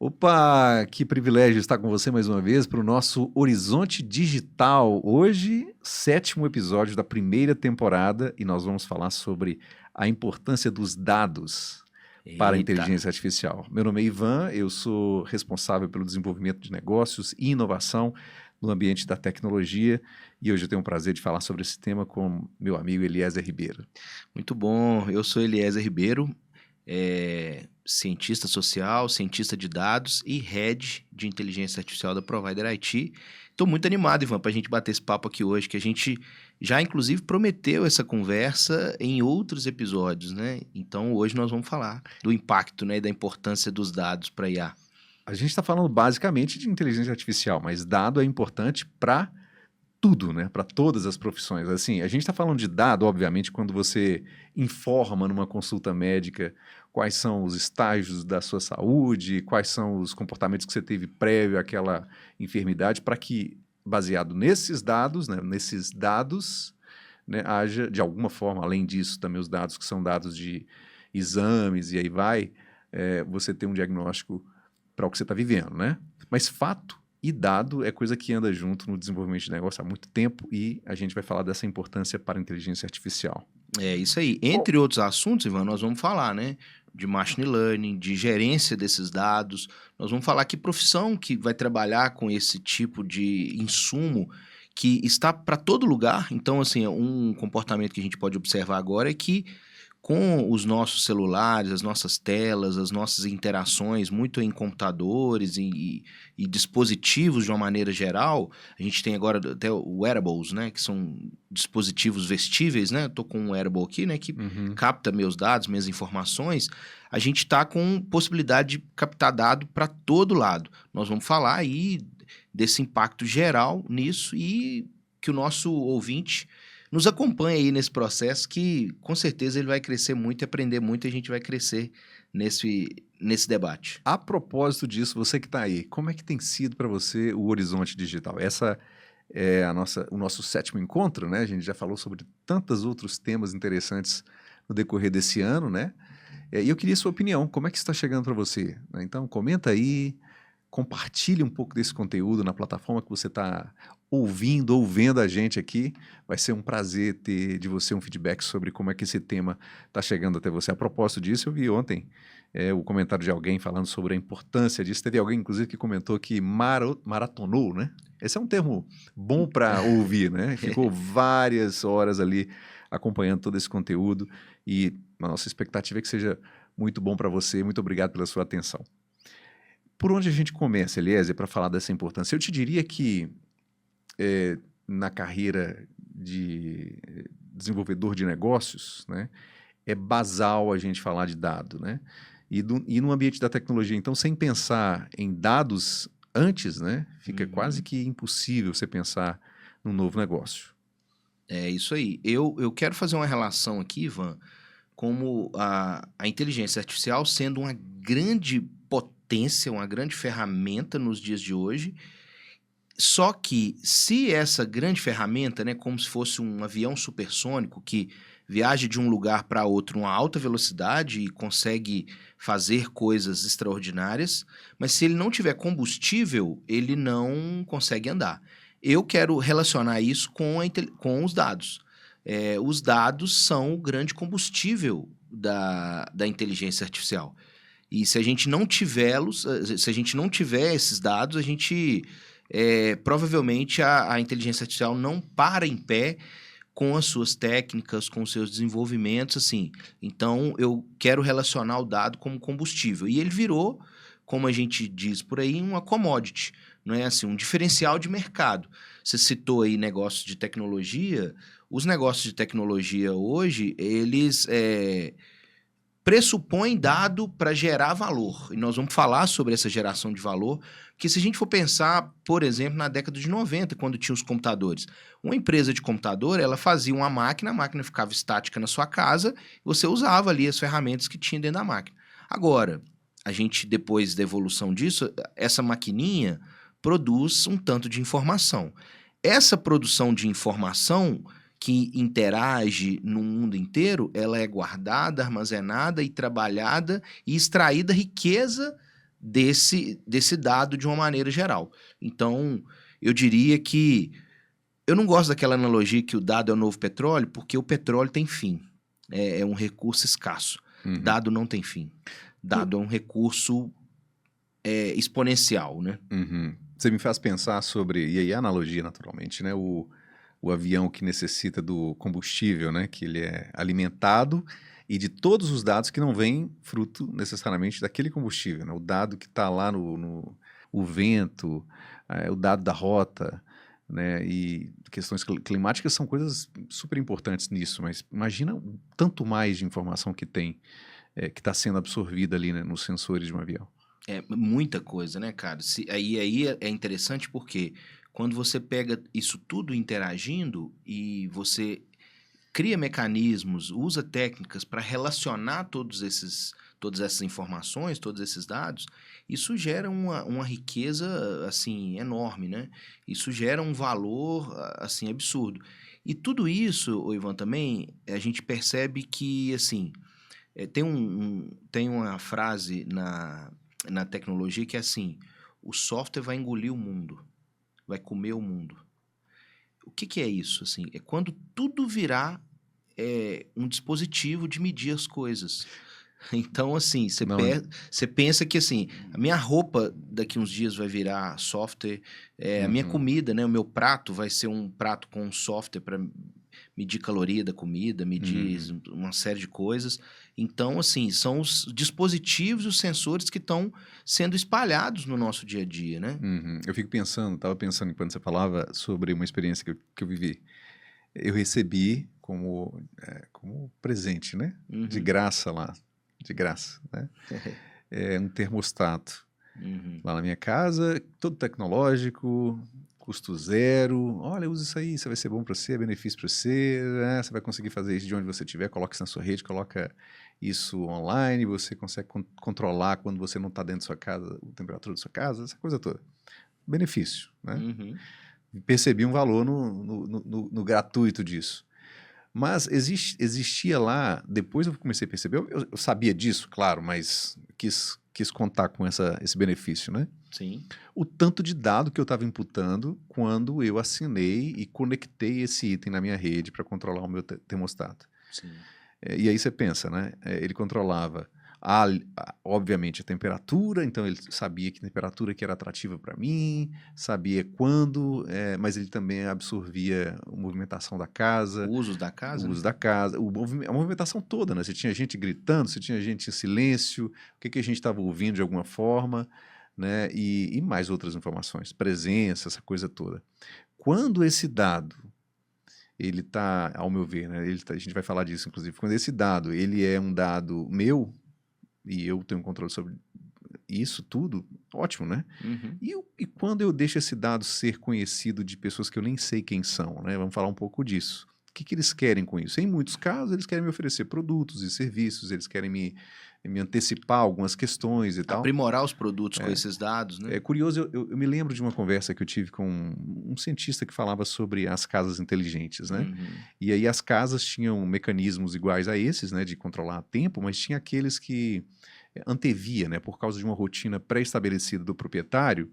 Opa, que privilégio estar com você mais uma vez para o nosso Horizonte Digital. Hoje, 7º episódio da primeira temporada e nós vamos falar sobre a importância dos dados para a Eita, inteligência artificial. Meu nome é Ivan, eu sou responsável pelo desenvolvimento de negócios e inovação no ambiente da tecnologia e hoje eu tenho o prazer de falar sobre esse tema com meu amigo Eliezer Ribeiro. muito bom. Eu sou Eliezer Ribeiro, cientista social, cientista de dados e head de inteligência artificial da Provider IT. Estou muito animado, Ivan, para a gente bater esse papo aqui hoje, que a gente já, inclusive, prometeu essa conversa em outros episódios, né? Então, hoje nós vamos falar do impacto, né, e da importância dos dados para a IA. A gente está falando basicamente de inteligência artificial, mas dado é importante para tudo, né? Para todas as profissões. Assim, a gente está falando de dado, obviamente, quando você informa numa consulta médica quais são os estágios da sua saúde, quais são os comportamentos que você teve prévio àquela enfermidade, para que, baseado nesses dados, né, haja, de alguma forma, além disso, também os dados que são dados de exames e aí vai, você ter um diagnóstico para o que você está vivendo, né? Mas fato e dado é coisa que anda junto no desenvolvimento de negócio há muito tempo e a gente vai falar dessa importância para a inteligência artificial. É isso aí. Entre outros assuntos, Ivan, nós vamos falar, né? De machine learning, de gerência desses dados. Nós vamos falar que profissão que vai trabalhar com esse tipo de insumo que está para todo lugar. Então, assim, um comportamento que a gente pode observar agora é que com os nossos celulares, as nossas telas, as nossas interações, muito em computadores e dispositivos de uma maneira geral, a gente tem agora até o wearables, né, que são dispositivos vestíveis, né, eu tô com um wearable aqui, né, que capta meus dados, minhas informações, a gente está com possibilidade de captar dado para todo lado. Nós vamos falar aí desse impacto geral nisso e que o nosso ouvinte nos acompanha aí nesse processo que, com certeza, ele vai crescer muito e aprender muito e a gente vai crescer nesse debate. A propósito disso, você que está aí, como é que tem sido para você o Horizonte Digital? Essa é o nosso 7º encontro, né? A gente já falou sobre tantos outros temas interessantes no decorrer desse ano, né? E eu queria sua opinião, como é que está chegando para você? Então, comenta aí, compartilhe um pouco desse conteúdo na plataforma que você está ouvindo ou vendo a gente aqui. Vai ser um prazer ter de você um feedback sobre como é que esse tema está chegando até você. A propósito disso, eu vi ontem o comentário de alguém falando sobre a importância disso. Teve alguém, inclusive, que comentou que maratonou, né? Esse é um termo bom para ouvir, né? Ficou várias horas ali acompanhando todo esse conteúdo e a nossa expectativa é que seja muito bom para você. Muito obrigado pela sua atenção. Por onde a gente começa, Eliezer, para falar dessa importância? Eu te diria que na carreira de desenvolvedor de negócios, né, é basal a gente falar de dado, né? E no ambiente da tecnologia, então, sem pensar em dados antes, né, fica quase que impossível você pensar num novo negócio. É isso aí. Eu quero fazer uma relação aqui, Ivan, como a inteligência artificial sendo uma grande potência, uma grande ferramenta nos dias de hoje. Só que se essa grande ferramenta, né, como se fosse um avião supersônico que viaja de um lugar para outro em uma alta velocidade e consegue fazer coisas extraordinárias, mas se ele não tiver combustível, ele não consegue andar. Eu quero relacionar isso com os dados. Os dados são o grande combustível da inteligência artificial. E se a gente não tivê-los, se a gente não tiver esses dados, a gente provavelmente a inteligência artificial não para em pé com as suas técnicas, com os seus desenvolvimentos, assim. Então, eu quero relacionar o dado como combustível. E ele virou, como a gente diz por aí, uma commodity, não é assim, um diferencial de mercado. Você citou aí negócios de tecnologia. Os negócios de tecnologia hoje, eles pressupõe dado para gerar valor. E nós vamos falar sobre essa geração de valor, que se a gente for pensar, por exemplo, na década de 90, quando tinha os computadores. Uma empresa de computador, ela fazia uma máquina, a máquina ficava estática na sua casa, e você usava ali as ferramentas que tinha dentro da máquina. Agora, a gente, depois da evolução disso, essa maquininha produz um tanto de informação. Essa produção de informação que interage no mundo inteiro, ela é guardada, armazenada e trabalhada e extraída riqueza desse dado de uma maneira geral. Então, eu diria que eu não gosto daquela analogia que o dado é o novo petróleo, porque o petróleo tem fim. É um recurso escasso. Uhum. Dado não tem fim. Dado é um recurso exponencial, né? Uhum. Você me faz pensar sobre, e aí a analogia naturalmente, né? O avião que necessita do combustível, né? Que ele é alimentado e de todos os dados que não vêm fruto necessariamente daquele combustível, né? O dado que está lá o vento, o dado da rota, né? E questões climáticas são coisas super importantes nisso, mas imagina o tanto mais de informação que tem, que está sendo absorvida ali, né, nos sensores de um avião. É muita coisa, né, cara? Aí é interessante porque quando você pega isso tudo interagindo e você cria mecanismos, usa técnicas para relacionar todas essas informações, todos esses dados, isso gera uma riqueza, assim, enorme, né? Isso gera um valor, assim, absurdo. E tudo isso, ô Ivan, também, a gente percebe que, assim, tem uma frase na tecnologia que é assim, o software vai engolir o mundo, vai comer o mundo. O que é isso? Assim, é quando tudo virar um dispositivo de medir as coisas. Então, assim, Não, você pensa que, assim, a minha roupa daqui uns dias vai virar software, a minha uhum. comida, né, o meu prato vai ser um prato com um software para medir caloria da comida, medir uma série de coisas. Então, assim, são os dispositivos, os sensores que estão sendo espalhados no nosso dia a dia, né? Uhum. Eu fico pensando, estava pensando enquanto você falava sobre uma experiência que eu vivi. Eu recebi como presente, né? De Uhum, graça lá, de graça, né? Um termostato uhum. lá na minha casa, todo tecnológico, custo zero. Olha, usa isso aí, isso vai ser bom para você, é benefício para você, né? Você vai conseguir fazer isso de onde você estiver, coloca isso na sua rede, coloca isso online, você consegue controlar quando você não está dentro da sua casa, a temperatura da sua casa, essa coisa toda. Benefício, né? Uhum. Percebi um valor no gratuito disso. Mas existia lá, depois eu comecei a perceber, eu sabia disso, claro, mas quis contar com esse benefício, né? Sim, O tanto de dado que eu estava imputando quando eu assinei e conectei esse item na minha rede para controlar o meu termostato. sim. E aí você pensa, né? Ele controlava, obviamente, a temperatura, então ele sabia que temperatura que era atrativa para mim, sabia quando, mas ele também absorvia a movimentação da casa, Usos da o casa, né? uso da casa, a movimentação toda, né? Se tinha gente gritando, se tinha gente em silêncio, o que a gente estava ouvindo de alguma forma, né? E mais outras informações, presença, essa coisa toda. Quando esse dado ele está, ao meu ver, né? A gente vai falar disso, inclusive, quando esse dado ele é um dado meu e eu tenho controle sobre isso tudo, ótimo, né? Uhum. E quando eu deixo esse dado ser conhecido de pessoas que eu nem sei quem são, né? Vamos falar um pouco disso. O que eles querem com isso? Em muitos casos, eles querem me oferecer produtos e serviços, eles querem me antecipar algumas questões e tal. Aprimorar os produtos com esses dados, né? É curioso, eu me lembro de uma conversa que eu tive com um cientista que falava sobre as casas inteligentes, né? Uhum. E aí as casas tinham mecanismos iguais a esses, né, de controlar tempo, mas tinha aqueles que antevia, né, por causa de uma rotina pré-estabelecida do proprietário,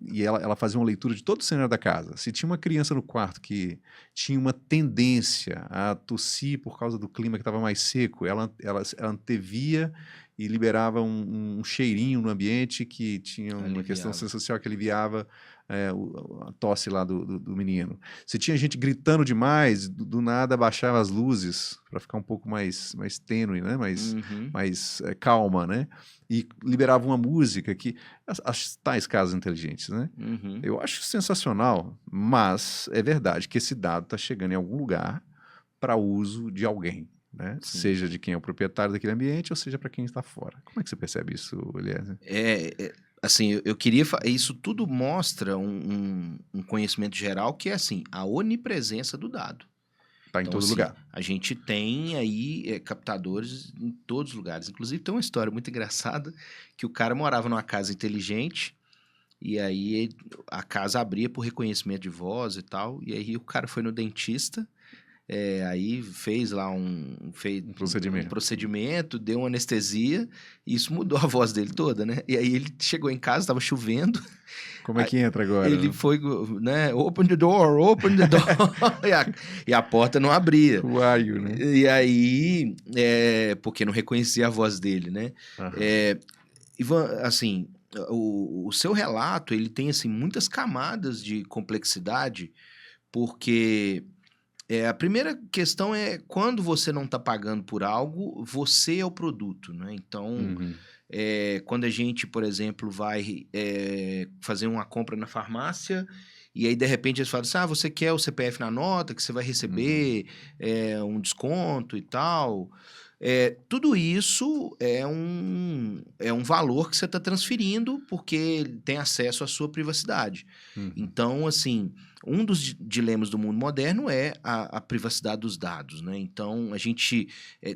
e ela fazia uma leitura de todo o cenário da casa. Se tinha uma criança no quarto que tinha uma tendência a tossir por causa do clima que estava mais seco, ela antevia e liberava um cheirinho no ambiente que tinha uma questão Aliviava. sensorial que aliviava a tosse lá do menino. Se tinha gente gritando demais, do nada baixava as luzes para ficar um pouco mais tênue, né? Uhum. mais calma, né? E liberava uma música que as tais casas inteligentes, né? Uhum. Eu acho sensacional, mas é verdade que esse dado está chegando em algum lugar para uso de alguém, né? Sim. Seja de quem é o proprietário daquele ambiente ou seja para quem está fora. Como é que você percebe isso, Eliezer? Assim, eu queria. Isso tudo mostra um conhecimento geral que é assim, a onipresença do dado. Está em Então, todo assim, lugar. a gente tem aí captadores em todos os lugares. Inclusive, tem uma história muito engraçada que o cara morava numa casa inteligente e aí a casa abria por reconhecimento de voz e tal. E aí o cara foi no dentista. Aí fez lá Um um procedimento. procedimento, deu uma anestesia, e isso mudou a voz dele toda, né? E aí ele chegou em casa, estava chovendo, Como é que entra agora? ele foi, né? Open the door, open the door. e a porta não abria. Uaio, né? E aí, porque não reconhecia a voz dele, né? Aham. Ivan, assim, o seu relato, ele tem, assim, muitas camadas de complexidade, porque a primeira questão é quando você não está pagando por algo, você é o produto, né? Então, Uhum. quando a gente, por exemplo, vai fazer uma compra na farmácia e aí, de repente, eles falam assim, você quer o CPF na nota, que você vai receber um desconto e tal. Tudo isso é um valor que você está transferindo porque ele tem acesso à sua privacidade. Uhum. Então, assim, um dos dilemas do mundo moderno é a privacidade dos dados, né? Então, a gente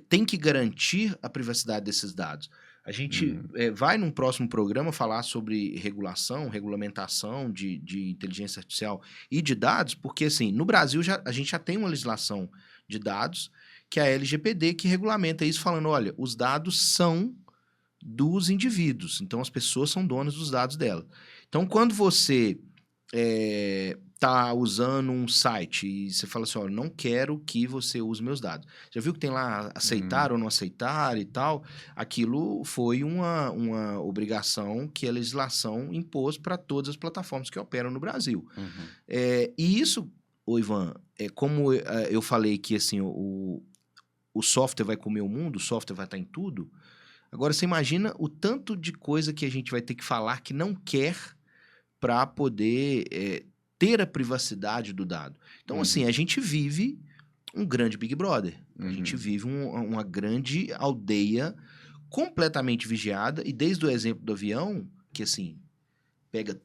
tem que garantir a privacidade desses dados. A gente vai num próximo programa falar sobre regulamentação de inteligência artificial e de dados, porque assim, no Brasil a gente já tem uma legislação de dados, que é a LGPD, que regulamenta isso falando, olha, os dados são dos indivíduos, então as pessoas são donas dos dados dela. Então, quando você tá usando um site e você fala assim, olha, não quero que você use meus dados. Já viu que tem lá aceitar ou não aceitar e tal? Aquilo foi uma obrigação que a legislação impôs para todas as plataformas que operam no Brasil. Uhum. E isso, Ivan, como eu falei que assim, o software vai comer o mundo, o software vai estar em tudo. Agora, você imagina o tanto de coisa que a gente vai ter que falar que não quer para poder ter a privacidade do dado. Então, assim, a gente vive um grande Big Brother. A gente vive uma grande aldeia completamente vigiada, e desde o exemplo do avião, que, assim, pega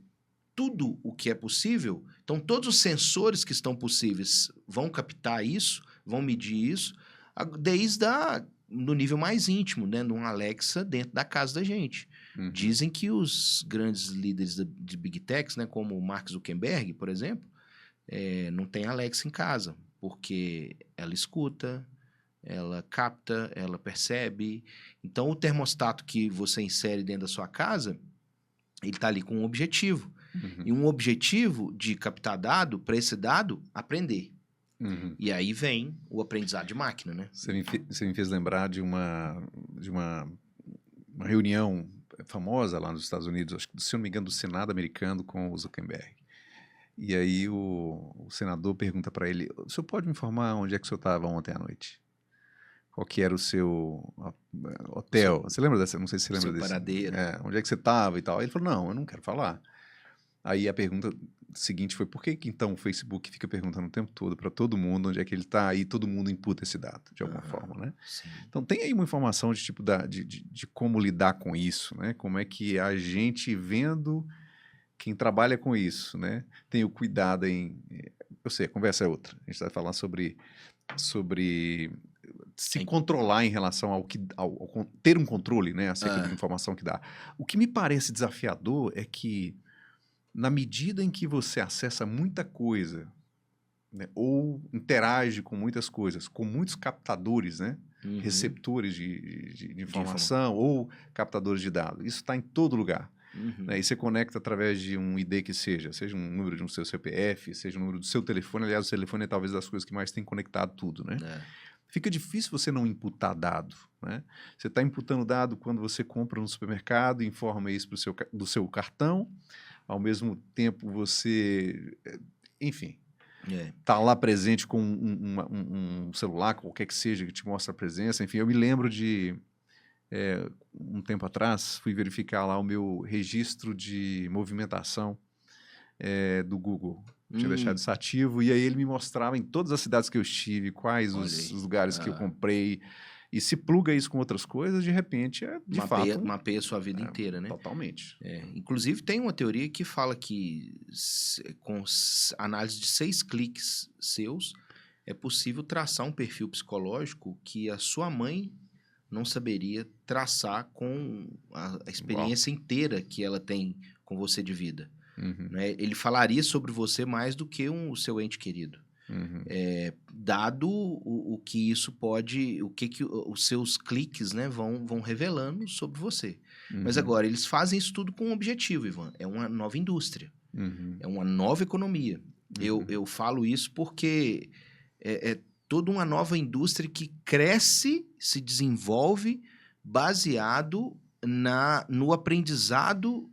tudo o que é possível, então todos os sensores que estão possíveis vão captar isso, vão medir isso, desde no nível mais íntimo, né, num Alexa dentro da casa da gente. Dizem que os grandes líderes de Big Techs, né, como o Mark Zuckerberg, por exemplo, não tem Alexa em casa, porque ela escuta, ela capta, ela percebe. Então, o termostato que você insere dentro da sua casa, ele está ali com um objetivo. E um objetivo de captar dado, para esse dado, aprender. E aí vem o aprendizado de máquina, né? Você me fez lembrar de uma reunião famosa lá nos Estados Unidos, acho que, se eu não me engano, do Senado americano com o Zuckerberg. E aí o senador pergunta para ele, o senhor pode me informar onde é que o senhor estava ontem à noite? Qual que era o seu hotel? Você lembra dessa? Não sei se você lembra Seu desse. paradeiro. Onde é que você estava e tal. Aí ele falou, não, eu não quero falar. Aí a pergunta seguinte foi, por que então o Facebook fica perguntando o tempo todo para todo mundo onde é que ele está e todo mundo imputa esse dado, de alguma forma, né? Sim. Então tem aí uma informação de tipo de como lidar com isso, né? Como é que a gente vendo quem trabalha com isso, né? Tem o cuidado em... Eu sei, a conversa é outra. A gente vai falar sobre se controlar em relação ao ter um controle, né, acerca da informação que dá. O que me parece desafiador é que, na medida em que você acessa muita coisa, né, ou interage com muitas coisas, com muitos captadores, né, receptores de informação ou captadores de dados, isso está em todo lugar. Né, e você conecta através de um ID que seja um número de um seu CPF, seja um número do seu telefone. Aliás, o telefone é talvez das coisas que mais tem conectado tudo, né? Fica difícil você não imputar dado, né? Você está imputando dado quando você compra no supermercado, informa isso do seu cartão, ao mesmo tempo você, enfim, está lá presente com um celular, qualquer que seja, que te mostra a presença. Enfim, eu me lembro de, um tempo atrás, fui verificar lá o meu registro de movimentação do Google. Tinha deixado isso ativo, e aí ele me mostrava em todas as cidades que eu estive, quais os lugares que eu comprei, e se pluga isso com outras coisas, de repente, mapeia a sua vida inteira, né? Totalmente. Inclusive, tem uma teoria que fala que com análise de 6 cliques seus, é possível traçar um perfil psicológico que a sua mãe não saberia traçar com a experiência inteira que ela tem com você de vida. Né? Ele falaria sobre você mais do que o seu ente querido. dado o que isso pode, o que os seus cliques, né, vão revelando sobre você. Mas Uhum. agora, eles fazem isso tudo com um objetivo, Ivan. É uma nova indústria, Uhum. é uma nova economia. Uhum. Eu falo isso porque é toda uma nova indústria que cresce, se desenvolve baseado no aprendizado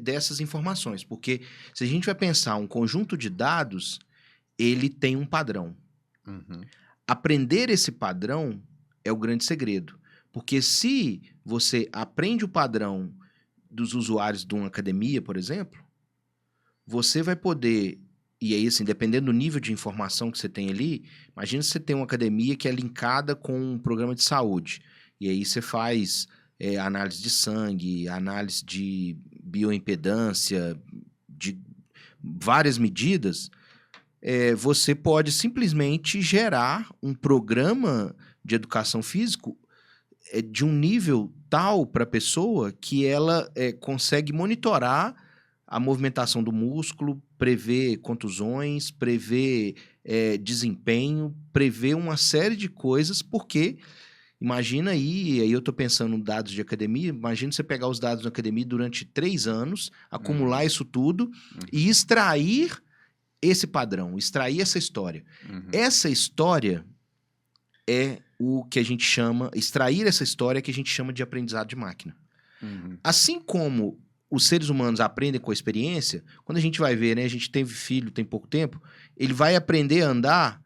dessas informações. Porque se a gente vai pensar um conjunto de dados, ele tem um padrão. Uhum. Aprender esse padrão é o grande segredo. Porque se você aprende o padrão dos usuários de uma academia, por exemplo, você vai poder, e aí assim, dependendo do nível de informação que você tem ali, imagina se você tem uma academia que é linkada com um programa de saúde, e aí você faz análise de sangue, análise de bioimpedância, de várias medidas, você pode simplesmente gerar um programa de educação física de um nível tal para a pessoa que ela consegue monitorar a movimentação do músculo, prever contusões, prever desempenho, prever uma série de coisas, porque imagina aí eu estou pensando em dados de academia, imagina você pegar os dados da academia durante 3 anos, acumular isso tudo e extrair esse padrão, extrair essa história. Uhum. Essa história é o que a gente chama, extrair essa história que a gente chama de aprendizado de máquina. Uhum. Assim como os seres humanos aprendem com a experiência, quando a gente vai ver, né, a gente teve filho tem pouco tempo, ele vai aprender a andar.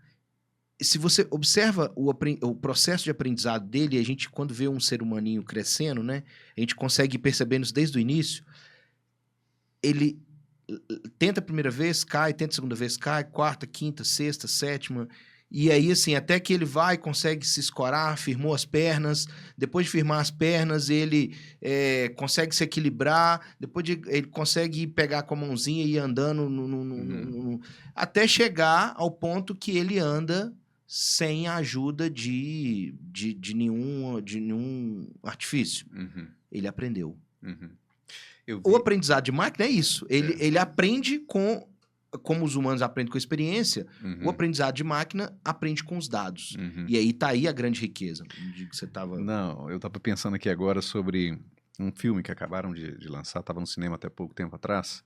Se você observa o processo de aprendizado dele, a gente, quando vê um ser humaninho crescendo, né, a gente consegue perceber isso desde o início. Ele tenta a primeira vez, cai, tenta a segunda vez, cai, quarta, quinta, sexta, sétima. E aí, assim, até que ele vai, consegue se escorar, firmou as pernas. Depois de firmar as pernas, ele consegue se equilibrar. Depois ele consegue pegar com a mãozinha e ir andando até chegar ao ponto que ele anda sem a ajuda de nenhum artifício. Uhum. Ele aprendeu. Uhum. O aprendizado de máquina é isso. Ele aprende como os humanos aprendem com a experiência, o aprendizado de máquina aprende com os dados. E aí tá aí a grande riqueza. Que você tava... Não, eu estava pensando aqui agora sobre um filme que acabaram de lançar, estava no cinema até pouco tempo atrás,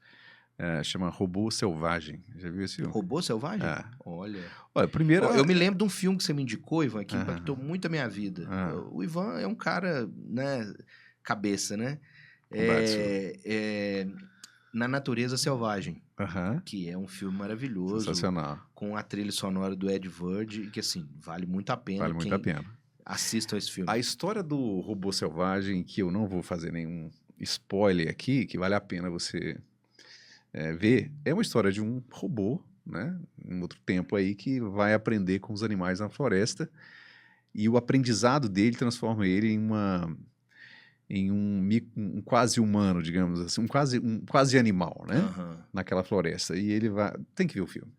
chama Robô Selvagem. Já viu esse filme? Robô Selvagem? É. Olha, primeiro... eu me lembro de um filme que você me indicou, Ivan, que impactou muito a minha vida. O Ivan é um cara, né, cabeça, né? Na Natureza Selvagem, que é um filme maravilhoso. Sensacional. Com a trilha sonora do Ed Wood, que assim, vale muito a pena. Vale muito a pena. Assistam esse filme. A história do Robô Selvagem, que eu não vou fazer nenhum spoiler aqui, que vale a pena você ver, é uma história de um robô, né, em outro tempo aí, que vai aprender com os animais na floresta, e o aprendizado dele transforma ele em um quase humano, digamos assim, um quase animal, né? Naquela floresta. E ele vai... Tem que ver o filme.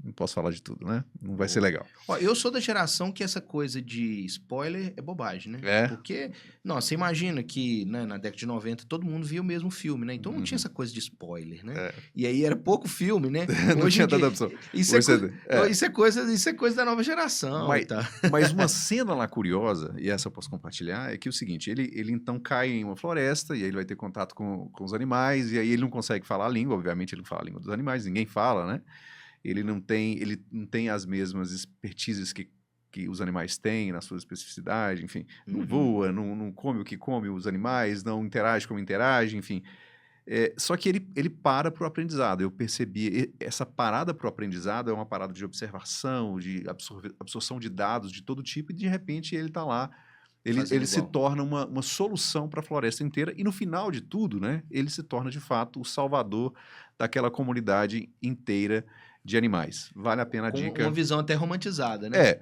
Não posso falar de tudo, né? Não vai ser legal. Eu sou da geração que essa coisa de spoiler é bobagem, né? Porque, você imagina que, né, na década de 90 todo mundo via o mesmo filme, né? Então não tinha essa coisa de spoiler, né? E aí era pouco filme, né? Não tinha tanta opção. Isso é coisa da nova geração. Mas uma cena lá curiosa, e essa eu posso compartilhar, é que é o seguinte, ele então cai em uma floresta, e aí ele vai ter contato com os animais, e aí ele não consegue falar a língua, obviamente ele não fala a língua dos animais, ninguém fala, né? Ele não tem as mesmas expertises que os animais têm na sua especificidade, enfim, não voa, não come o que come os animais, não interage como interage, enfim. Só que ele para para o aprendizado. Eu percebi, essa parada para o aprendizado é uma parada de observação, de absorção de dados de todo tipo, e de repente ele está lá, ele se torna uma solução para a floresta inteira, e no final de tudo, né, ele se torna de fato o salvador daquela comunidade inteira de animais. Vale a pena a dica. Com uma visão até romantizada, né?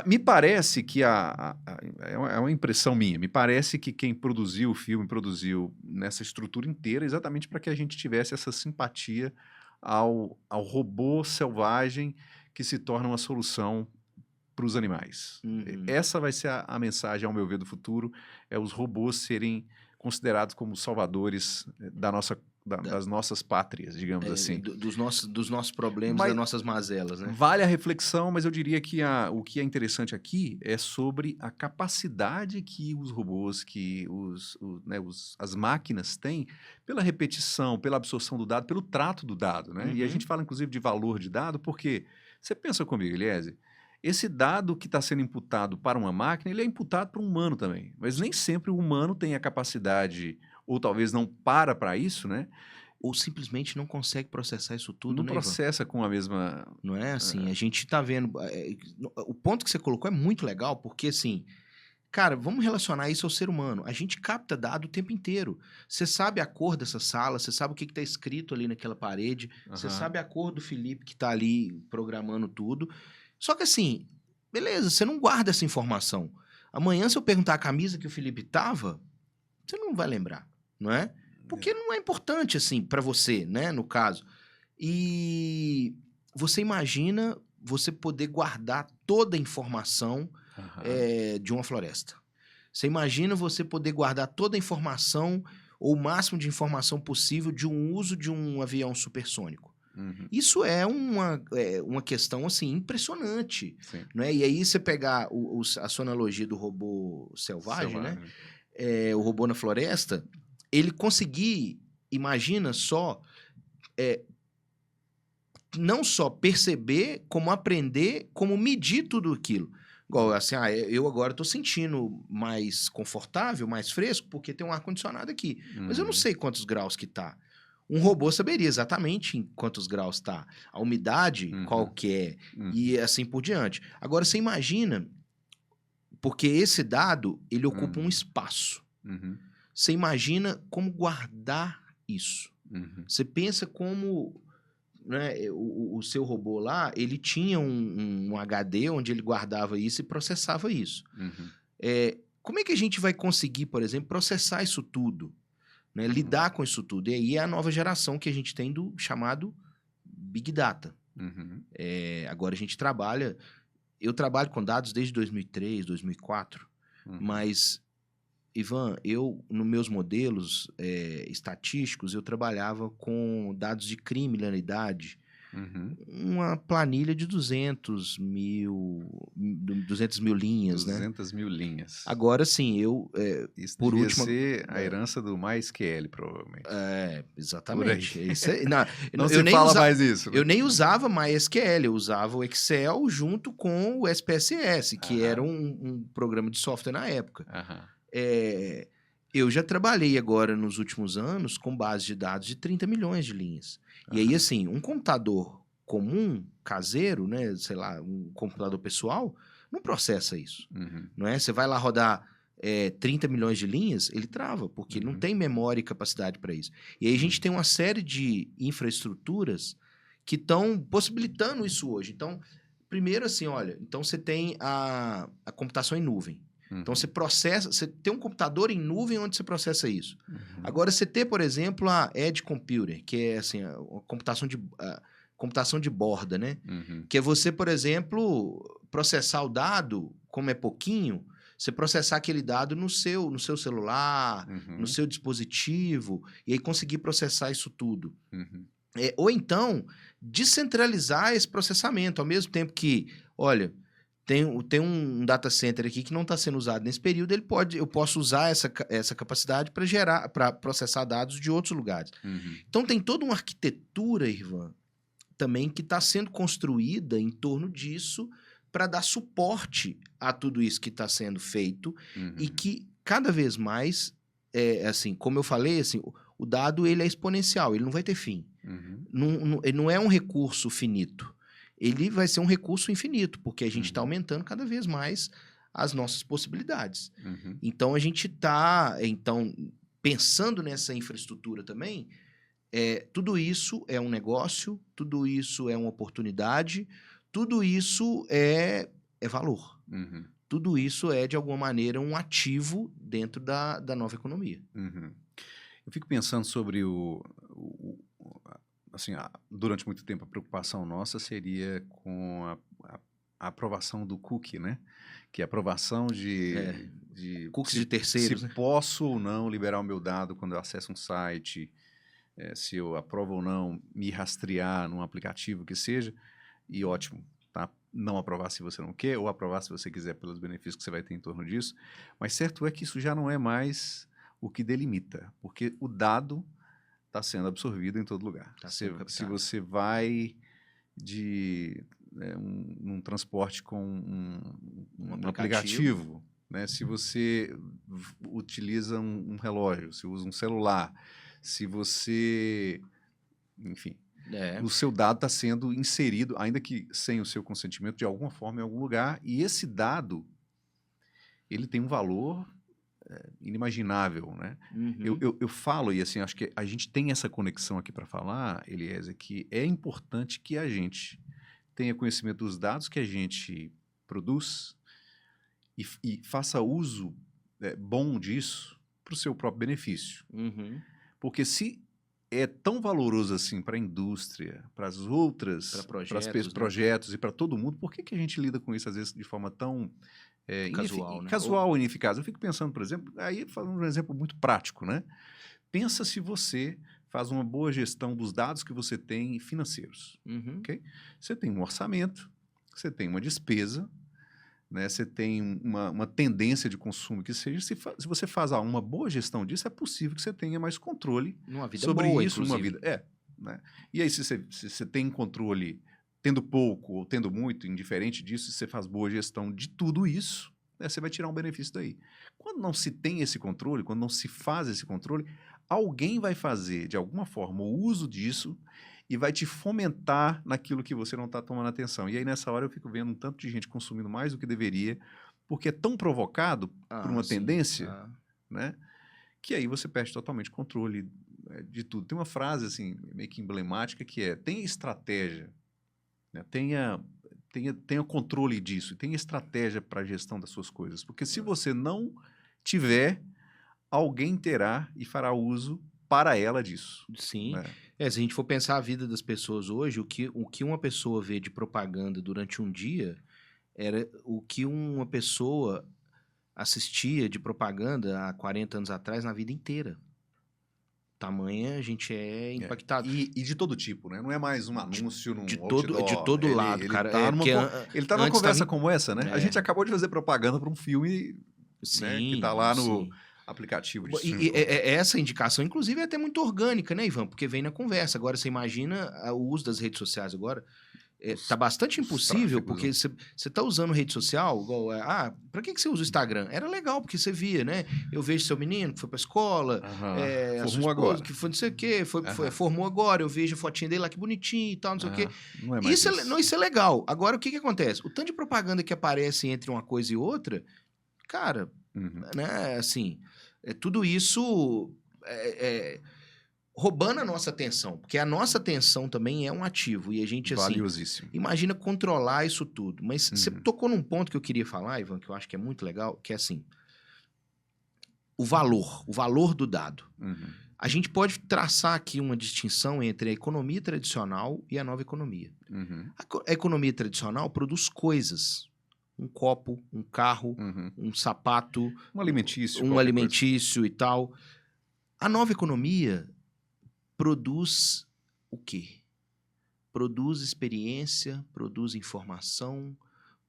Me parece que é uma impressão minha, me parece que quem produziu o filme produziu nessa estrutura inteira exatamente para que a gente tivesse essa simpatia ao robô selvagem que se torna uma solução para os animais. Essa vai ser a mensagem, ao meu ver, do futuro, os robôs serem considerados como salvadores das nossas pátrias, digamos assim. Dos nossos problemas, Mas das nossas mazelas, né? vale a reflexão, mas eu diria que o que é interessante aqui é sobre a capacidade que os robôs, que as máquinas têm pela repetição, pela absorção do dado, pelo trato do dado, né? E a Uhum. gente fala, inclusive, de valor de dado, porque você pensa comigo, Eliese, esse dado que está sendo imputado para uma máquina, ele é imputado para um humano também. Mas nem sempre o humano tem a capacidade, ou talvez não para isso, né? Ou simplesmente não consegue processar isso tudo, Não né, Ivan? processa com a mesma... Não é assim, a gente tá vendo... o ponto que você colocou é muito legal, porque assim, cara, vamos relacionar isso ao ser humano. A gente capta dado o tempo inteiro. Você sabe a cor dessa sala, você sabe o que está escrito ali naquela parede, você Aham. sabe a cor do Felipe que está ali programando tudo. Só que assim, beleza, você não guarda essa informação. Amanhã, se eu perguntar a camisa que o Felipe tava, você não vai lembrar, não é? Porque não é importante, assim, para você, né, no caso. E você imagina você poder guardar toda a informação Aham. de uma floresta. Você imagina você poder guardar toda a informação, ou o máximo de informação possível de um uso de um avião supersônico. Uhum. Isso é uma questão, assim, impressionante, Sim. não é? E aí você pegar a sua analogia do robô selvagem, né? O robô na floresta, ele conseguir, imagina só, não só perceber, como aprender, como medir tudo aquilo. Igual assim, eu agora estou sentindo mais confortável, mais fresco, porque tem um ar-condicionado aqui. Mas eu não sei quantos graus que tá. Um robô saberia exatamente em quantos graus tá. A umidade, qual que é, e assim por diante. Agora, você imagina, porque esse dado, ele ocupa um espaço. Uhum. Você imagina como guardar isso. Uhum. Você pensa como, né, o seu robô lá, ele tinha um HD onde ele guardava isso e processava isso. Uhum. Como é que a gente vai conseguir, por exemplo, processar isso tudo? Né, lidar com isso tudo? E aí é a nova geração que a gente tem do chamado Big Data. Uhum. Agora a gente trabalha... Eu trabalho com dados desde 2003, 2004, mas... Ivan, nos meus modelos estatísticos, eu trabalhava com dados de criminalidade, uma planilha de 200 mil linhas, 200 né? mil linhas. Agora sim, Isso por devia último... ser a herança do MySQL, provavelmente. Exatamente. Não se fala mais isso. Né? Eu nem usava MySQL, eu usava o Excel junto com o SPSS, que era um programa de software na época. Eu já trabalhei agora nos últimos anos com base de dados de 30 milhões de linhas. E aí, assim, um computador comum, caseiro, né, sei lá, um computador pessoal, não processa isso. Não é? Você vai lá rodar 30 milhões de linhas, ele trava, porque não tem memória e capacidade para isso. E aí a gente tem uma série de infraestruturas que estão possibilitando isso hoje. Então, primeiro assim, olha, então você tem a computação em nuvem. Então você tem um computador em nuvem onde você processa isso. Agora você tem, por exemplo, a Edge Computer, que é assim, a computação de borda, né? Que é você, por exemplo, processar o dado, como é pouquinho, você processar aquele dado no seu celular, no seu dispositivo, e aí conseguir processar isso tudo. Ou então, descentralizar esse processamento, ao mesmo tempo que, olha... Tem um data center aqui que não está sendo usado nesse período, eu posso usar essa capacidade para processar dados de outros lugares. Então tem toda uma arquitetura, Ivan, também que está sendo construída em torno disso para dar suporte a tudo isso que está sendo feito e que cada vez mais, assim, como eu falei, assim, o dado ele é exponencial, ele não vai ter fim. Ele não é um recurso finito. Ele vai ser um recurso infinito, porque a gente está aumentando cada vez mais as nossas possibilidades. Então, a gente está pensando nessa infraestrutura também, tudo isso é um negócio, tudo isso é uma oportunidade, tudo isso é valor. Tudo isso é, de alguma maneira, um ativo dentro da nova economia. Eu fico pensando sobre assim, durante muito tempo a preocupação nossa seria com a aprovação do cookie, né? Que é a aprovação de Cookies se, de terceiros, se né? posso ou não liberar o meu dado quando eu acesso um site, se eu aprovo ou não me rastrear num aplicativo que seja, e ótimo, tá? Não aprovar se você não quer, ou aprovar se você quiser pelos benefícios que você vai ter em torno disso. Mas certo é que isso já não é mais o que delimita, porque o dado está sendo absorvido em todo lugar. Tá sendo Se captado. você vai num transporte com um aplicativo, né? Se você utiliza um relógio, se usa um celular, se você, enfim, o seu dado está sendo inserido, ainda que sem o seu consentimento, de alguma forma em algum lugar, e esse dado ele tem um valor inimaginável, né? Uhum. Eu falo, e assim, acho que a gente tem essa conexão aqui para falar, Eliezer, que é importante que a gente tenha conhecimento dos dados que a gente produz e faça uso bom disso para o seu próprio benefício. Uhum. Porque se é tão valoroso assim para a indústria, para as outras, Pra para projetos, né? projetos e para todo mundo, por que a gente lida com isso às vezes de forma tão Casual, né? casual e ineficaz? Eu fico pensando, por exemplo, aí falando um exemplo muito prático, né? Pensa se você faz uma boa gestão dos dados que você tem financeiros, Uhum. ok? Você tem um orçamento, você tem uma despesa, né? Você tem uma tendência de consumo que seja, se você faz uma boa gestão disso, é possível que você tenha mais controle Numa vida sobre boa, isso, numa inclusive. vida. Né? E aí, se você tem controle, tendo pouco ou tendo muito, indiferente disso, se você faz boa gestão de tudo isso, né, você vai tirar um benefício daí. Quando não se tem esse controle, quando não se faz esse controle, alguém vai fazer, de alguma forma, o uso disso e vai te fomentar naquilo que você não está tomando atenção. E aí, nessa hora, eu fico vendo um tanto de gente consumindo mais do que deveria, porque é tão provocado por uma sim. tendência, né, que aí você perde totalmente o controle de tudo. Tem uma frase, assim, meio que emblemática, que é: tenha estratégia, né, tenha controle disso, tenha estratégia para a gestão das suas coisas. Porque se você não tiver, alguém terá e fará uso para ela disso. Sim. Né? Se a gente for pensar a vida das pessoas hoje, o que uma pessoa vê de propaganda durante um dia era o que uma pessoa assistia de propaganda há 40 anos atrás na vida inteira. Tamanha a gente é impactado. E de todo tipo, né? Não é mais um anúncio num de outdoor. todo lado, Ele cara. tá numa conversa como essa, né? A gente acabou de fazer propaganda para um filme, né, que tá lá no aplicativo de streaming. Essa indicação, inclusive, é até muito orgânica, né, Ivan? Porque vem na conversa. Agora, você imagina o uso das redes sociais agora. Tá bastante impossível, porque você tá usando rede social, igual, pra que você usa o Instagram? Era legal, porque você via, né? Eu vejo seu menino que foi pra escola, a sua esposa agora. que foi não sei o quê, formou agora, eu vejo a fotinha dele lá, que bonitinho e tal, não sei o quê. Não é mais isso é legal. Agora, o que acontece? O tanto de propaganda que aparece entre uma coisa e outra, cara, né, assim, tudo isso roubando a nossa atenção, porque a nossa atenção também é um ativo, e a gente, assim, valiosíssimo. Imagina controlar isso tudo. Mas você tocou num ponto que eu queria falar, Ivan, que eu acho que é muito legal, que é assim, o valor do dado. A gente pode traçar aqui uma distinção entre a economia tradicional e a nova economia. A economia tradicional produz coisas, um copo, um carro, um sapato, um alimentício, e tal. A nova economia produz o quê? Produz experiência, produz informação,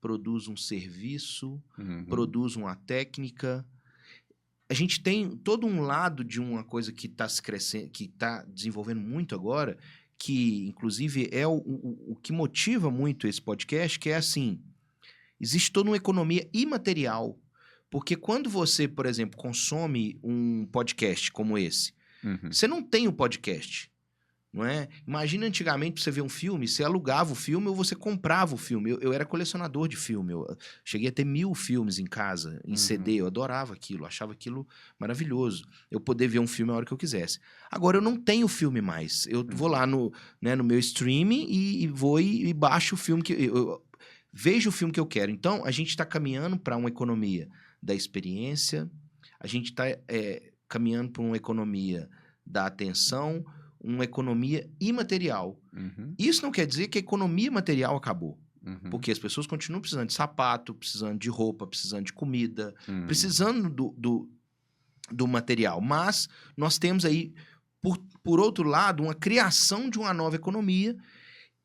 produz um serviço, produz uma técnica. A gente tem todo um lado de uma coisa que está se crescendo, que está desenvolvendo muito agora, que inclusive é o que motiva muito esse podcast, que é assim, existe toda uma economia imaterial. Porque quando você, por exemplo, consome um podcast como esse, você não tem o podcast, não é? Imagina antigamente, pra você ver um filme, você alugava o filme ou você comprava o filme. Eu era colecionador de filme, eu cheguei a ter 1000 filmes em casa, em CD, eu adorava aquilo, achava aquilo maravilhoso. Eu poder ver um filme a hora que eu quisesse. Agora, eu não tenho filme mais. Eu vou lá no meu streaming e vou e baixo o filme que... Eu vejo o filme que eu quero. Então, a gente está caminhando para uma economia da experiência, a gente está caminhando para uma economia da atenção, uma economia imaterial. Isso não quer dizer que a economia material acabou. Uhum. Porque as pessoas continuam precisando de sapato, precisando de roupa, precisando de comida, precisando do material. Mas nós temos aí, por outro lado, uma criação de uma nova economia,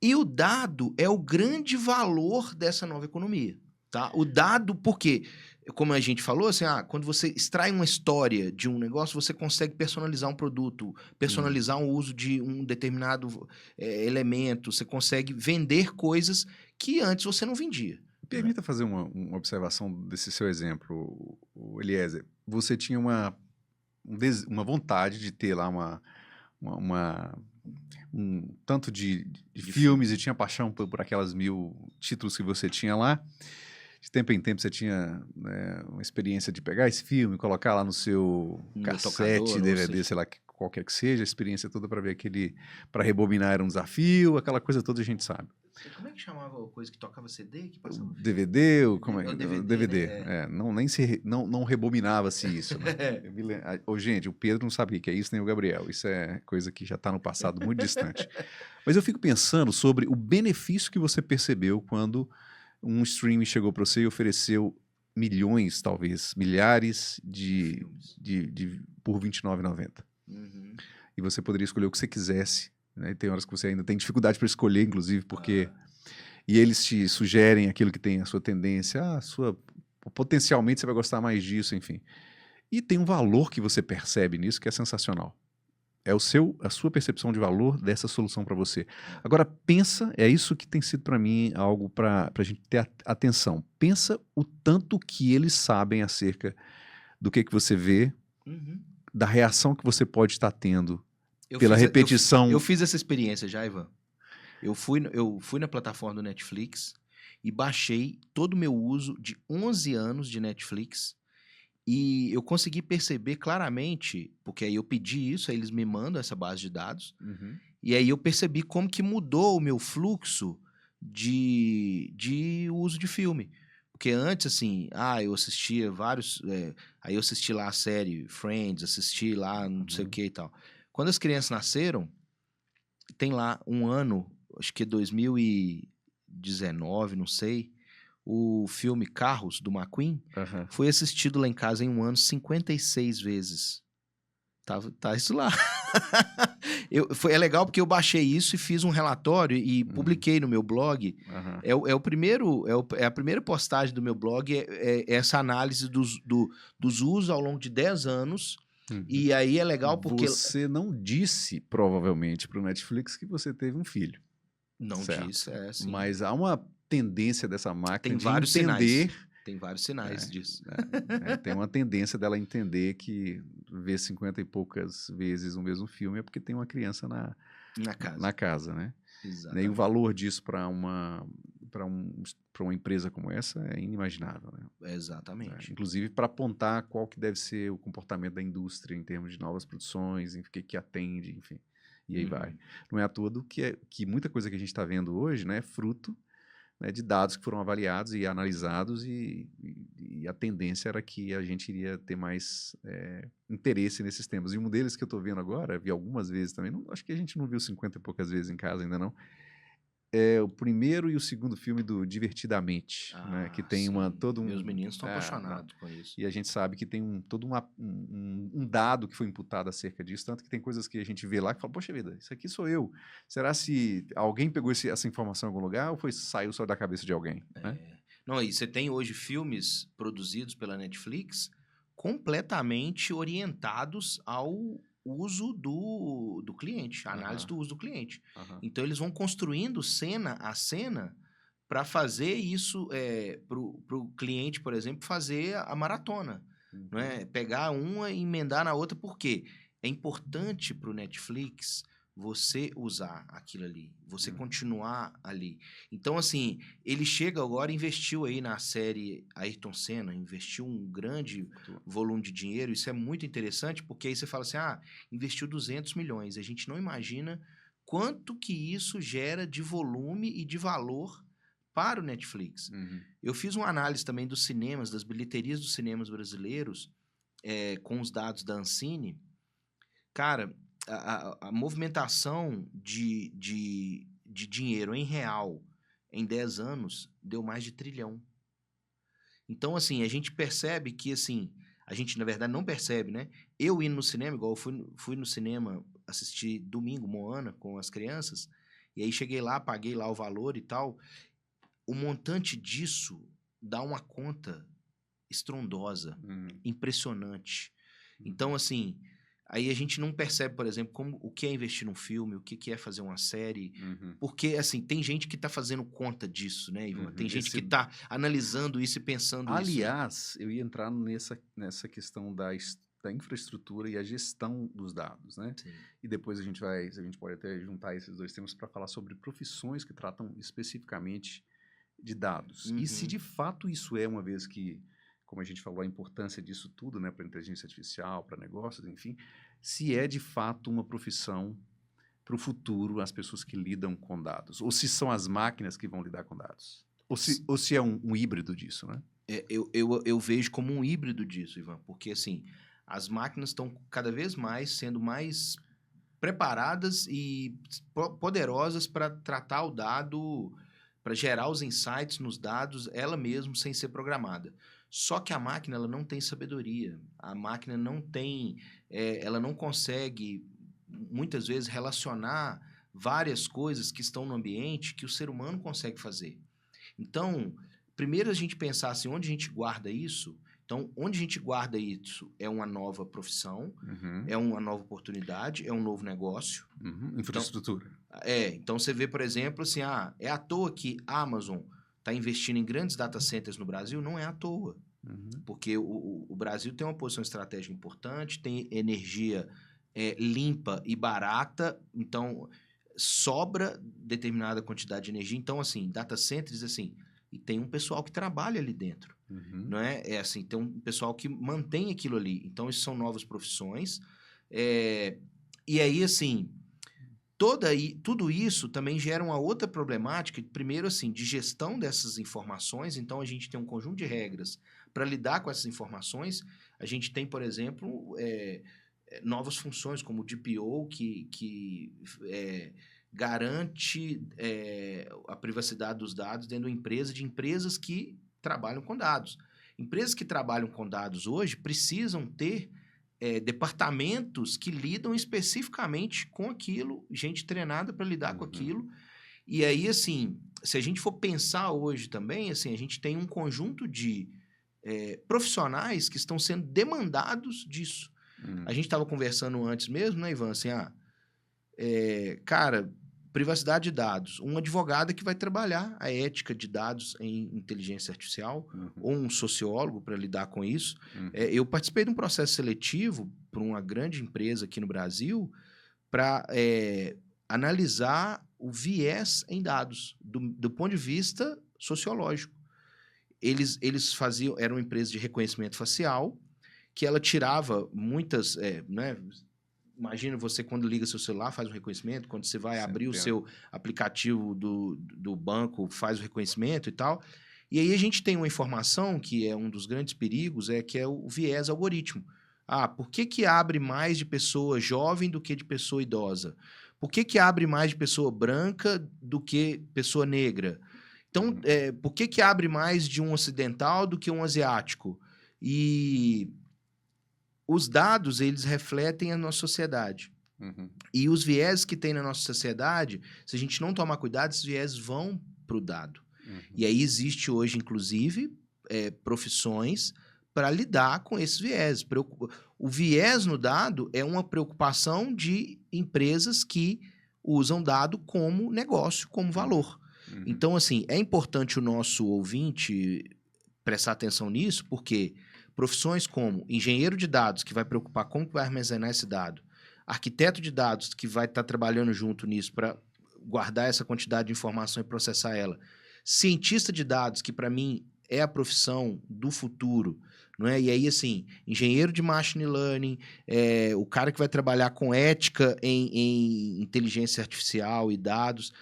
e o dado é o grande valor dessa nova economia. Tá? O dado, por quê? Como a gente falou, assim, quando você extrai uma história de um negócio, você consegue personalizar um produto, personalizar o uso de um determinado elemento, você consegue vender coisas que antes você não vendia. Permita fazer uma observação desse seu exemplo, o Eliezer. Você tinha uma vontade de ter lá um tanto de filmes e tinha paixão por aquelas 1000 títulos que você tinha lá. De tempo em tempo você tinha, né, uma experiência de pegar esse filme, colocar lá no seu cassete, tocador, DVD, sei lá, qualquer que seja, a experiência toda para ver para rebobinar era um desafio, aquela coisa toda a gente sabe. Como é que chamava a coisa que tocava CD? Que passava o DVD, o DVD, né? Não rebobinava-se isso, né? Gente, o Pedro não sabe o que é isso, nem o Gabriel. Isso é coisa que já está no passado muito distante. Mas eu fico pensando sobre o benefício que você percebeu quando um streaming chegou para você e ofereceu milhões, talvez, milhares por R$ 29,90. Uhum. E você poderia escolher o que você quisesse, né? E tem horas que você ainda tem dificuldade para escolher, inclusive, porque... E eles te sugerem aquilo que tem a sua tendência, potencialmente você vai gostar mais disso, enfim. E tem um valor que você percebe nisso que é sensacional. É a sua percepção de valor dessa solução para você. Agora, pensa, é isso que tem sido para mim algo para a gente ter atenção. Pensa o tanto que eles sabem acerca do que você vê, da reação que você pode estar tendo pela repetição. Eu fiz essa experiência já, Ivan. Eu fui na plataforma do Netflix e baixei todo o meu uso de 11 anos de Netflix. E eu consegui perceber claramente, porque aí eu pedi isso, aí eles me mandam essa base de dados, e aí eu percebi como que mudou o meu fluxo de uso de filme. Porque antes, assim, eu assistia vários... aí eu assisti lá a série Friends, assisti lá não sei o que e tal. Quando as crianças nasceram, tem lá um ano, acho que é 2019, não sei... O filme Carros, do McQueen, foi assistido lá em casa em um ano 56 vezes. Tá isso lá. É legal porque eu baixei isso e fiz um relatório e publiquei no meu blog. É a primeira postagem do meu blog, é essa análise dos usos ao longo de 10 anos. E aí é legal porque... Você não disse, provavelmente, para o Netflix que você teve um filho. Não disse, sim. Mas há uma tendência dessa máquina tem de vários entender... Sinais. Tem vários sinais disso. Tem uma tendência dela entender que ver 50 e poucas vezes o mesmo filme é porque tem uma criança na casa, né? Exatamente. E o valor disso para uma empresa como essa é inimaginável, né? Exatamente. Inclusive para apontar qual que deve ser o comportamento da indústria em termos de novas produções, o que atende, enfim. E aí vai. Não é à toa que muita coisa que a gente está vendo hoje, né, é fruto, né, de dados que foram avaliados e analisados e a tendência era que a gente iria ter mais interesse nesses temas. E um deles que eu estou vendo agora, vi algumas vezes também, acho que a gente não viu 50 e poucas vezes em casa ainda não, é o primeiro e o segundo filme do Divertidamente, né, que tem Meus meninos estão apaixonados com isso. E a gente sabe que tem todo um dado que foi imputado acerca disso, tanto que tem coisas que a gente vê lá que fala, poxa vida, isso aqui sou eu. Será se alguém pegou essa informação em algum lugar ou saiu só da cabeça de alguém? Né? Não, e você tem hoje filmes produzidos pela Netflix completamente orientados ao uso do cliente, a análise do uso do cliente. Então, eles vão construindo cena a cena para fazer isso para o cliente, por exemplo, fazer a maratona. Não é? Pegar uma e emendar na outra, por quê? É importante para o Netflix você usar aquilo ali, você continuar ali. Então, assim, ele chega agora e investiu aí na série Ayrton Senna, investiu um grande volume de dinheiro, isso é muito interessante, porque aí você fala assim, investiu 200 milhões, a gente não imagina quanto que isso gera de volume e de valor para o Netflix. Eu fiz uma análise também dos cinemas, das bilheterias dos cinemas brasileiros, com os dados da Ancine. Cara, a movimentação de dinheiro em real em 10 anos, deu mais de 1 trilhão. Então, assim, a gente percebe que, assim, a gente, na verdade, não percebe, né? Eu indo no cinema, igual eu fui no cinema assistir domingo Moana com as crianças, e aí cheguei lá, paguei lá o valor e tal. O montante disso dá uma conta estrondosa, impressionante. Então, assim, aí a gente não percebe, por exemplo, como, o que é investir num filme, o que é fazer uma série, porque, assim, tem gente que está fazendo conta disso, né, Ivan? Tem gente que está analisando isso e pensando isso. Aliás, eu ia entrar nessa questão da infraestrutura e a gestão dos dados, né? Sim. E depois a gente pode até juntar esses dois temas para falar sobre profissões que tratam especificamente de dados. E se de fato isso é, uma vez que, como a gente falou, a importância disso tudo, né, para inteligência artificial, para negócios, enfim, se é de fato uma profissão para o futuro, as pessoas que lidam com dados, ou se são as máquinas que vão lidar com dados, ou se é um híbrido disso, né? Eu vejo como um híbrido disso, Ivan, porque assim, as máquinas estão cada vez mais sendo mais preparadas e poderosas para tratar o dado, para gerar os insights nos dados, ela mesma sem ser programada. Só que a máquina ela não tem sabedoria, a máquina não tem, ela não consegue muitas vezes relacionar várias coisas que estão no ambiente que o ser humano consegue fazer. Então, primeiro a gente pensar assim, onde a gente guarda isso. Então, onde a gente guarda isso é uma nova profissão, é uma nova oportunidade, é um novo negócio. Infraestrutura. Então você vê, por exemplo, assim, é à toa que a Amazon está investindo em grandes data centers no Brasil? Não é à toa. Porque o Brasil tem uma posição estratégica importante, tem energia limpa e barata, então sobra determinada quantidade de energia. Então, assim, data centers, assim, e tem um pessoal que trabalha ali dentro. Não é? Assim, tem um pessoal que mantém aquilo ali. Então, isso são novas profissões. E aí, assim, tudo isso também gera uma outra problemática, primeiro, assim, de gestão dessas informações. Então, a gente tem um conjunto de regras para lidar com essas informações. A gente tem, por exemplo, novas funções, como o DPO, que garante a privacidade dos dados dentro de empresas que trabalham com dados. Empresas que trabalham com dados hoje precisam ter departamentos que lidam especificamente com aquilo, gente treinada para lidar com aquilo. E aí, assim, se a gente for pensar hoje também, assim, a gente tem um conjunto de profissionais que estão sendo demandados disso. A gente estava conversando antes mesmo, né, Ivan? Assim, cara, privacidade de dados. Um advogado que vai trabalhar a ética de dados em inteligência artificial, ou um sociólogo para lidar com isso. Eu participei de um processo seletivo para uma grande empresa aqui no Brasil para analisar o viés em dados do ponto de vista sociológico. Eles faziam, era uma empresa de reconhecimento facial, que ela tirava muitas, né? Imagina você quando liga seu celular, faz o reconhecimento, quando você vai abrir o seu aplicativo do banco, faz o reconhecimento e tal. E aí a gente tem uma informação que é um dos grandes perigos, que é o viés algoritmo. Por que abre mais de pessoa jovem do que de pessoa idosa? Por que abre mais de pessoa branca do que pessoa negra? Então, por que abre mais de um ocidental do que um asiático? E os dados, eles refletem a nossa sociedade. E os viés que tem na nossa sociedade, se a gente não tomar cuidado, esses viés vão para o dado. E aí existe hoje, inclusive, profissões para lidar com esses viés. O viés no dado é uma preocupação de empresas que usam dado como negócio, como valor. Então, assim, é importante o nosso ouvinte prestar atenção nisso, porque profissões como engenheiro de dados, que vai preocupar como vai armazenar esse dado, arquiteto de dados, que vai estar trabalhando junto nisso para guardar essa quantidade de informação e processar ela, cientista de dados, que para mim é a profissão do futuro, não é? E aí, assim, engenheiro de machine learning, o cara que vai trabalhar com ética em inteligência artificial e dados,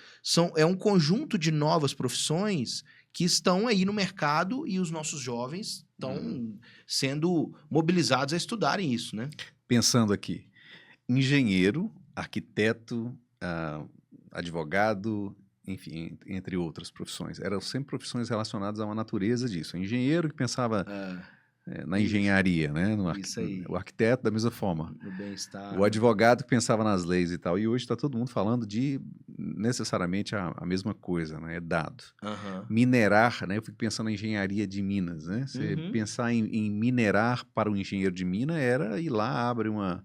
é um conjunto de novas profissões que estão aí no mercado e os nossos jovens estão sendo mobilizados a estudarem isso, né? Pensando aqui, engenheiro, arquiteto, advogado, enfim, entre outras profissões. Eram sempre profissões relacionadas a uma natureza disso. O engenheiro que pensava na Isso. engenharia, né? Isso aí. O arquiteto da mesma forma. No bem-estar. O advogado que pensava nas leis e tal. E hoje está todo mundo falando de necessariamente a mesma coisa, né? É dado. Aham. Minerar, né? Eu fico pensando na engenharia de minas, né? Você Uhum. pensar em minerar para o engenheiro de mina era ir lá, abre uma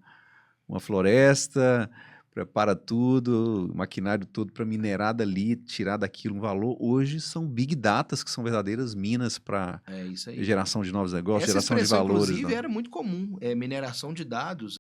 floresta, prepara tudo, o maquinário todo para minerar dali, tirar daquilo um valor. Hoje são big datas que são verdadeiras minas para É isso aí. geração de novos negócios, Essa geração de expressão, valores. inclusive, Né? era muito comum. Mineração de dados.